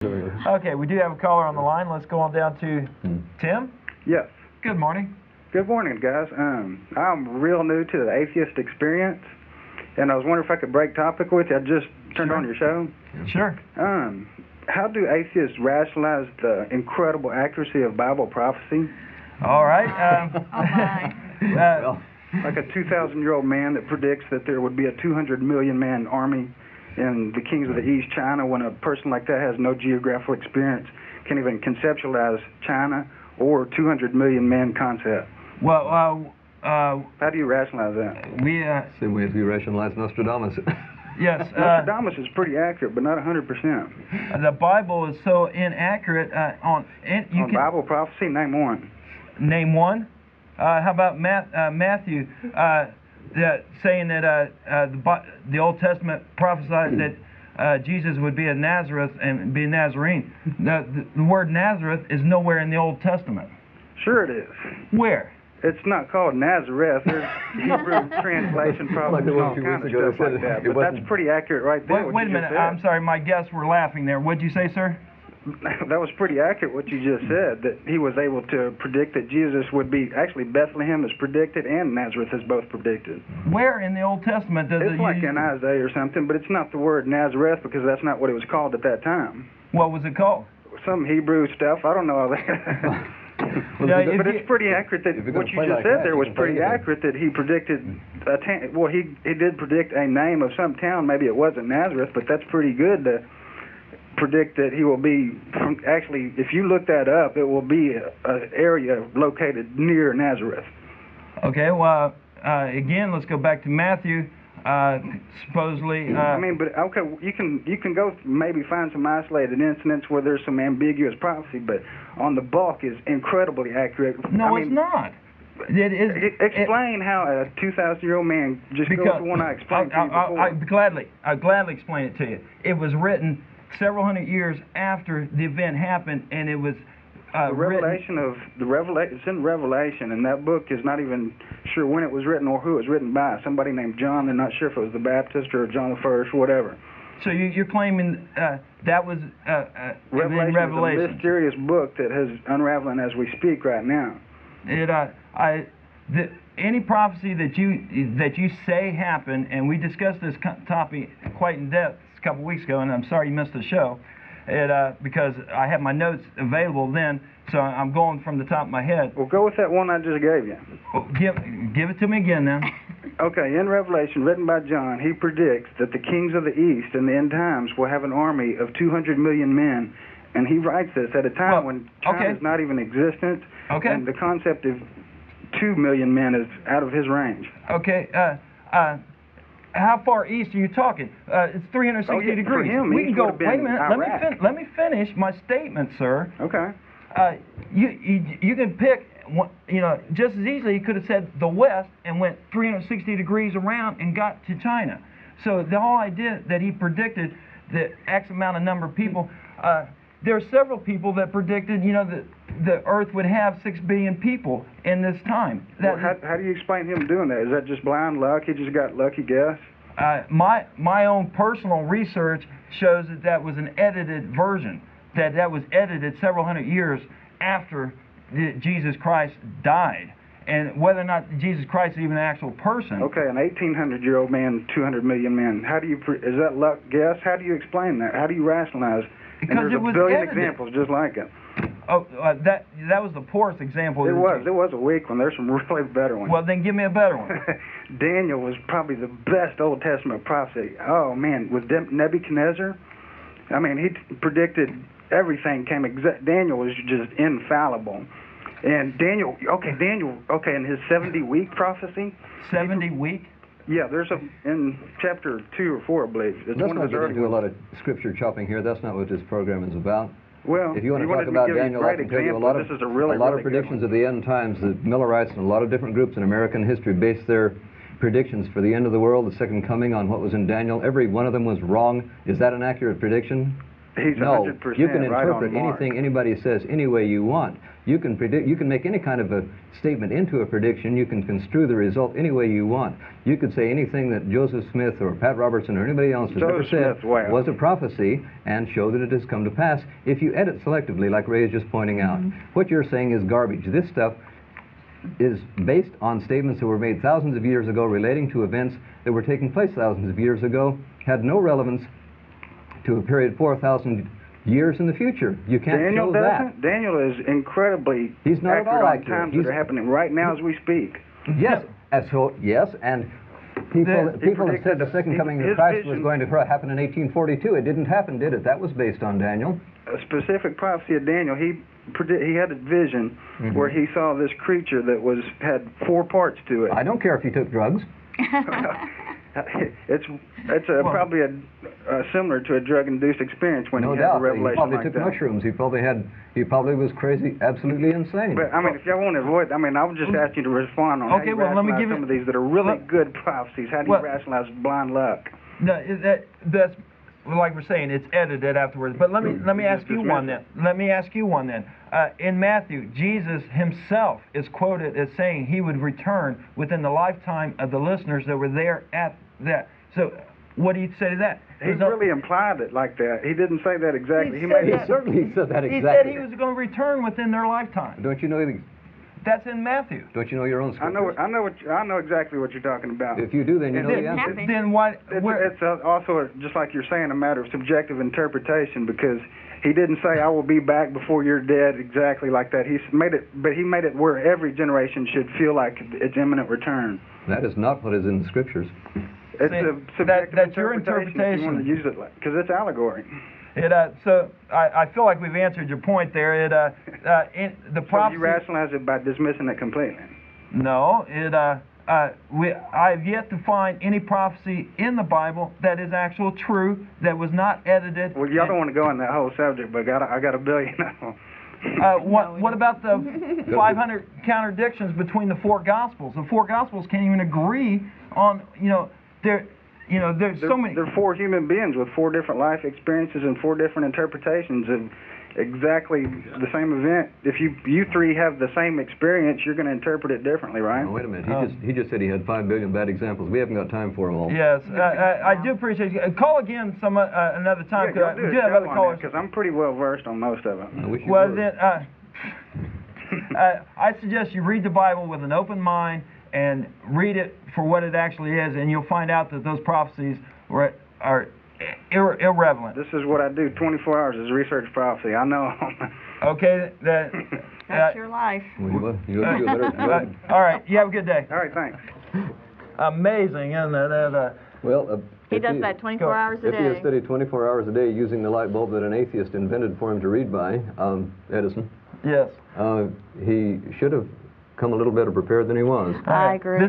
Okay, we do have a caller on the line. Let's go on down to Tim. Yes. Good morning. Good morning, guys. I'm real new to the Atheist Experience, and I was wondering if I could break topic with you. I just turned on your show. Sure. How do atheists rationalize the incredible accuracy of Bible prophecy? All right. Like a 2,000-year-old man that predicts that there would be a 200 million man army in the kings of the East, China, when a person like that has no geographical experience, can't even conceptualize China or 200 million man concept. Well, how do you rationalize that? Same way as we rationalize Nostradamus. Yes. Nostradamus is pretty accurate, but not 100%. The Bible is so inaccurate on Bible prophecy. Name one. Name one. How about Matthew? Saying that the Old Testament prophesied that Jesus would be in Nazareth and be a Nazarene. The word Nazareth is nowhere in the Old Testament. Sure it is. Where? It's not called Nazareth. There's Hebrew translation problems and all kinds of stuff like that. But that's pretty accurate right there. Wait a minute. I'm sorry, my guests were laughing there. What'd you say, sir? That was pretty accurate what you just said, that he was able to predict that Jesus would be, actually Bethlehem is predicted and Nazareth is both predicted. Where in the Old Testament does it It's like in Isaiah or something, but it's not the word Nazareth because that's not what it was called at that time. What was it called? Some Hebrew stuff, I don't know all that. But it's pretty accurate that what you just said there was pretty accurate that he predicted, he did predict a name of some town, maybe it wasn't Nazareth, but that's pretty good to predict that he will be, actually, if you look that up, it will be an area located near Nazareth. Okay, well, again, let's go back to Matthew. Supposedly... but okay, you can go maybe find some isolated incidents where there's some ambiguous prophecy, but on the bulk is incredibly accurate. No, it's not. Explain how a 2,000-year-old man, just go with the one I explained to you before. I'll gladly explain it to you. It was written several hundred years after the event happened, and it was it's in Revelation, and that book is not even sure when it was written or who it was written by. Somebody named John. They're not sure if it was the Baptist or John the First, whatever. So you're claiming that was Revelation is a mysterious book that is unraveling as we speak right now. Any prophecy that you say happened, and we discussed this topic quite in depth a couple weeks ago, and I'm sorry you missed the show, because I have my notes available then, so I'm going from the top of my head. Well, go with that one I just gave you. Well, give it to me again then. Okay, in Revelation, written by John, he predicts that the kings of the East in the end times will have an army of 200 million men, and he writes this at a time when China is not even existent, and the concept of 2 million men is out of his range. Okay, how far east are you talking? It's 360 degrees. For him, we can go. Wait a minute. Iraq. Let me finish my statement, sir. Okay. You can pick. Just as easily he could have said the West and went 360 degrees around and got to China. So the whole idea that he predicted the X amount of number of people. There are several people that predicted, that the Earth would have 6 billion people in this time. How do you explain him doing that? Is that just blind luck? He just got lucky guess? My own personal research shows that was an edited version, that was edited several hundred years after Jesus Christ died. And whether or not Jesus Christ is even an actual person. Okay, an 1,800-year-old man, 200 million men. Is that luck guess? How do you explain that? How do you rationalize? Because and there's a billion examples just like it. Oh, that was the poorest example. It was a weak one. There's some really better ones. Well, then give me a better one. Daniel was probably the best Old Testament prophecy. Oh, man, with Nebuchadnezzar, he predicted everything came exact. Daniel was just infallible. And Daniel, in his 70-week prophecy. 70-week? Yeah, there's in chapter 2 or 4, I believe. Let's not get into a lot of scripture chopping here. That's not what this program is about. Well, if you want to talk about Daniel, I can tell you a lot of predictions of the end times. The Millerites and a lot of different groups in American history based their predictions for the end of the world, the second coming, on what was in Daniel. Every one of them was wrong. Is that an accurate prediction? he's 100% you can right interpret on the mark. anything anybody says any way you want. You can predict. You can make any kind of a statement into a prediction. You can construe the result any way you want. You could say anything that Joseph Smith or Pat Robertson or anybody else has ever said was a prophecy and show that it has come to pass if you edit selectively, like Ray is just pointing out. What you're saying is garbage. This stuff is based on statements that were made thousands of years ago relating to events that were taking place thousands of years ago, had no relevance to a period 4,000 years in the future. You can't show that. Daniel is incredibly He's not at all accurate. Times that are happening right now as we speak. Yes, and people have said the second coming of Christ was going to happen in 1842. It didn't happen, did it? That was based on Daniel. A specific prophecy of Daniel. He had a vision where he saw this creature that had 4 parts to it. I don't care if he took drugs. It's probably similar to a drug-induced experience when he had a revelation. He probably took mushrooms. He probably was crazy, absolutely insane. But I mean, if y'all want to avoid, I would just ask you to respond on how you rationalize some of these that are really good prophecies. How do you rationalize blind luck? No, that's like we're saying, it's edited afterwards. But let me ask you one then. Let me ask you one then. In Matthew, Jesus himself is quoted as saying he would return within the lifetime of the listeners that were there at that. So, what do you say to that? He really implied it like that. He didn't say that exactly. He certainly said that exactly. He said he was going to return within their lifetime. Don't you know? That's in Matthew. Don't you know your own scriptures? I know exactly what you're talking about. If you do, then you know the answer. Then why? It's also, just like you're saying, a matter of subjective interpretation, because he didn't say, "I will be back before you're dead," exactly like that. He made it where every generation should feel like its imminent return. That is not what is in the scriptures. It's a subjective that's your interpretation. If you want to use it, because it's allegory. So I feel like we've answered your point there. The prophecy. So you rationalize it by dismissing it completely? No, I've yet to find any prophecy in the Bible that is actual true, that was not edited. Well, y'all don't want to go on that whole subject, but I got a billion of them. What about the 500 contradictions between the 4 Gospels? The 4 Gospels can't even agree on, there's so many. They're 4 human beings with 4 different life experiences and 4 different interpretations of exactly the same event. If you 3 have the same experience, you're going to interpret it differently, right? Oh, wait a minute. He just said he had 5 billion bad examples. We haven't got time for them all. Yes, I do appreciate you. Call again another time. Yeah, we do have other callers. Because I'm pretty well versed on most of them. I wish you were. I suggest you read the Bible with an open mind and read it for what it actually is, and you'll find out that those prophecies are irrelevant. This is what I do 24 hours is research prophecy. I know. Okay. That's your life. You better. All right. You have a good day. All right. Thanks. Amazing, isn't it? Well, he does that 24 hours a day. If he had studied 24 hours a day using the light bulb that an atheist invented for him to read by, Edison. Yes. He should have come a little better prepared than he was. I agree.